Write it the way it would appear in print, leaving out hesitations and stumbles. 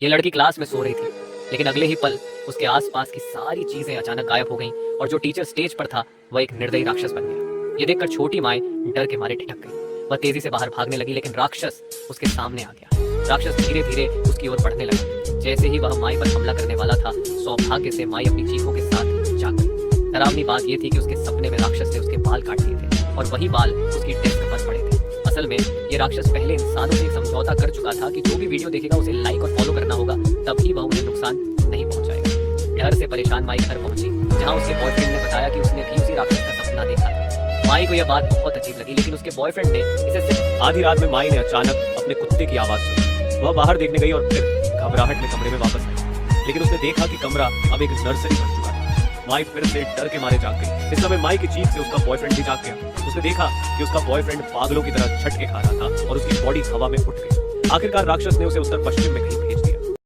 ये लड़की क्लास में सो रही थी, लेकिन अगले ही पल उसके आसपास की सारी चीजें अचानक गायब हो गईं और जो टीचर स्टेज पर था वह एक निर्दयी राक्षस बन गया। ये देखकर छोटी माए डर के मारे ठिठक गई। वह तेजी से बाहर भागने लगी, लेकिन राक्षस उसके सामने आ गया। राक्षस धीरे धीरे उसकी ओर बढ़ने लगा। जैसे ही वह माई पर हमला करने वाला था, सौभाग्य से माई अपनी चीखों के साथ जाग गई। डरावनी बात यह थी कि उसके सपने में राक्षस ने उसके बाल काट दिए थे और वही बाल उसकी डेस्क पर पड़े थे। असल में ये राक्षस पहले इंसानों से एक समझौता कर चुका था कि जो भी वीडियो देखेगा उसे लाइक और फॉलो करना होगा, तभी वह उन्हें नुकसान नहीं पहुंचाएगा। डर से परेशान माई घर पहुंची, जहां उसके बॉयफ्रेंड ने बताया कि उसने भी उसी राक्षस का सपना देखा था। माई को यह बात बहुत अजीब लगी, लेकिन उसके बॉयफ्रेंड ने इसे सिर्फ आधी रात में माई ने अचानक अपने कुत्ते की आवाज सुनी। वह बाहर देखने गई और फिर घबराहट में कमरे में वापस आई, लेकिन उसने देखा कि कमरा अब एक नर्सरी बन चुका था। माई फिर से डर के मारे जाग गई। इस समय माई की चीख से उसका बॉयफ्रेंड भी जाग गया। उसने देखा कि उसका बॉयफ्रेंड पागलों की तरह झटके खा रहा था और उसकी बॉडी हवा में उठ गई। आखिरकार राक्षस ने उसे उत्तर पश्चिम में कहीं भेज दिया।